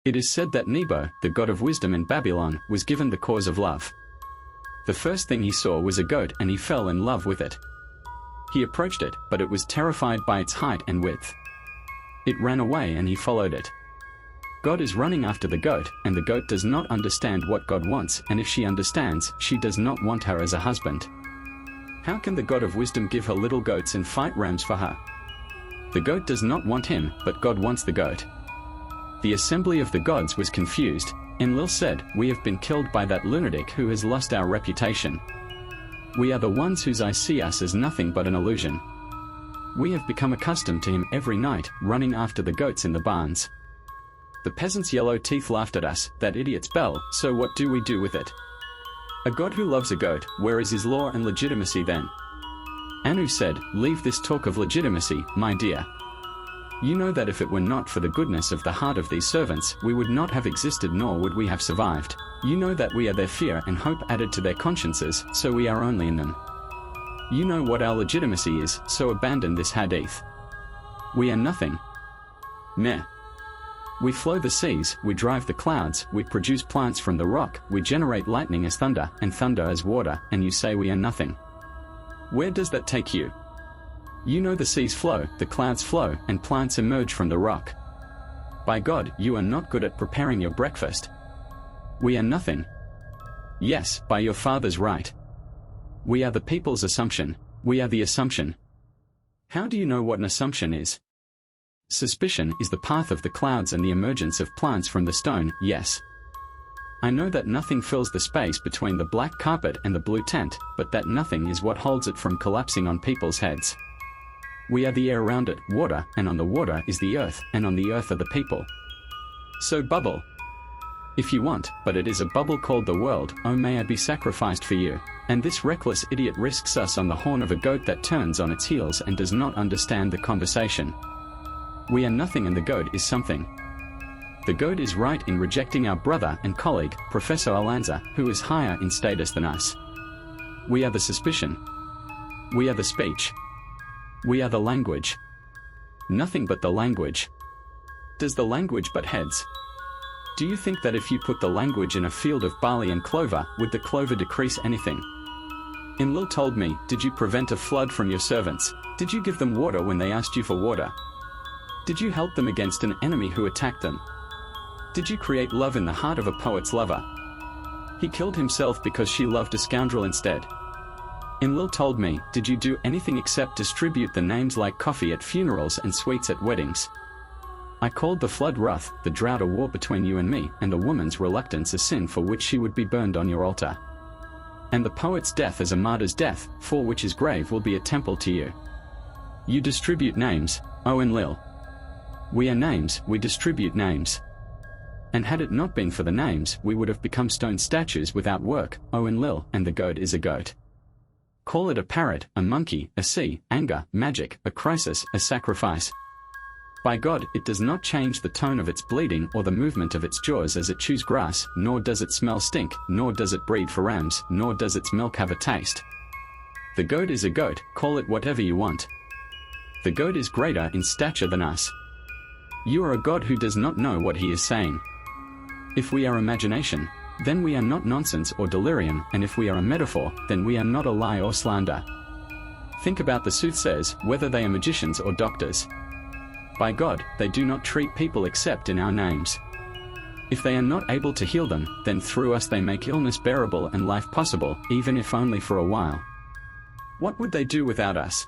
It is said that Nebo, the god of wisdom in Babylon, was given the cause of love. The first thing he saw was a goat and he fell in love with it. He approached it, but it was terrified by its height and width. It ran away and he followed it. God is running after the goat, and the goat does not understand what God wants, and if she understands, she does not want her as a husband. How can the god of wisdom give her little goats and fight rams for her? The goat does not want him, but God wants the goat. The assembly of the gods was confused. Enlil said, "We have been killed by that lunatic who has lost our reputation. We are the ones whose eyes see us as nothing but an illusion. We have become accustomed to him every night, running after the goats in the barns." The peasant's yellow teeth laughed at us, "That idiot's bell, so what do we do with it? A god who loves a goat, where is his law and legitimacy then?" Anu said, "Leave this talk of legitimacy, my dear. You know that if it were not for the goodness of the heart of these servants, we would not have existed nor would we have survived. You know that we are their fear and hope added to their consciences, so we are only in them. You know what our legitimacy is, so abandon this hadith. We are nothing. Meh. We flow the seas, we drive the clouds, we produce plants from the rock, we generate lightning as thunder, and thunder as water, and you say we are nothing. Where does that take you? You know the seas flow, the clouds flow, and plants emerge from the rock. By God, you are not good at preparing your breakfast. We are nothing. Yes, by your father's right. We are the people's assumption. We are the assumption. How do you know what an assumption is? Suspicion is the path of the clouds and the emergence of plants from the stone, yes. I know that nothing fills the space between the black carpet and the blue tent, but that nothing is what holds it from collapsing on people's heads. We are the air around it, water, and on the water is the earth, and on the earth are the people. So bubble. If you want, but it is a bubble called the world, oh may I be sacrificed for you. And this reckless idiot risks us on the horn of a goat that turns on its heels and does not understand the conversation. We are nothing and the goat is something. The goat is right in rejecting our brother and colleague, Professor Alanza, who is higher in status than us. We are the suspicion. We are the speech. We are the language. Nothing but the language. Does the language butt heads? Do you think that if you put the language in a field of barley and clover, would the clover decrease anything? Enlil told me, "Did you prevent a flood from your servants? Did you give them water when they asked you for water? Did you help them against an enemy who attacked them? Did you create love in the heart of a poet's lover? He killed himself because she loved a scoundrel instead." Enlil told me, "Did you do anything except distribute the names like coffee at funerals and sweets at weddings? I called the flood wrath, the drought a war between you and me, and the woman's reluctance a sin for which she would be burned on your altar. And the poet's death as a martyr's death, for which his grave will be a temple to you. You distribute names, O Enlil. We are names, we distribute names. And had it not been for the names, we would have become stone statues without work, O Enlil, and the goat is a goat. Call it a parrot, a monkey, a sea, anger, magic, a crisis, a sacrifice. By God, it does not change the tone of its bleeding or the movement of its jaws as it chews grass, nor does it smell stink, nor does it breed for rams, nor does its milk have a taste. The goat is a goat, call it whatever you want. The goat is greater in stature than us. You are a god who does not know what he is saying. If we are imagination, then we are not nonsense or delirium, and if we are a metaphor, then we are not a lie or slander. Think about the soothsayers, whether they are magicians or doctors. By God, they do not treat people except in our names. If they are not able to heal them, then through us they make illness bearable and life possible, even if only for a while. What would they do without us?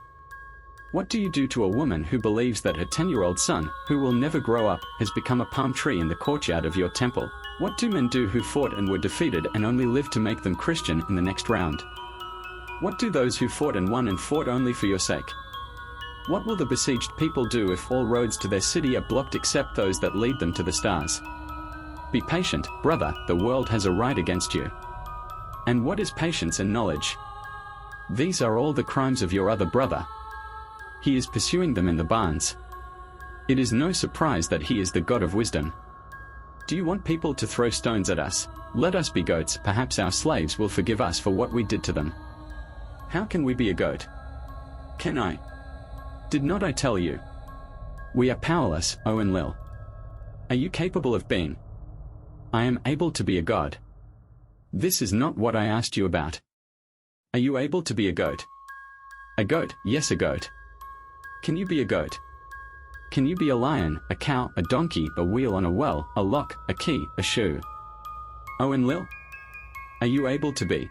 What do you do to a woman who believes that her 10-year-old son, who will never grow up, has become a palm tree in the courtyard of your temple? What do men do who fought and were defeated and only live to make them Christian in the next round? What do those who fought and won and fought only for your sake? What will the besieged people do if all roads to their city are blocked except those that lead them to the stars? Be patient, brother, the world has a right against you. And what is patience and knowledge? These are all the crimes of your other brother. He is pursuing them in the barns. It is no surprise that he is the god of wisdom. Do you want people to throw stones at us? Let us be goats, perhaps our slaves will forgive us for what we did to them. How can we be a goat? Can I? Did not I tell you? We are powerless, O Enlil. Are you capable of being? I am able to be a god. This is not what I asked you about. Are you able to be a goat? A goat, yes, a goat. Can you be a goat? Can you be a lion, a cow, a donkey, a wheel on a well, a lock, a key, a shoe? Oh, and Lil? Are you able to be?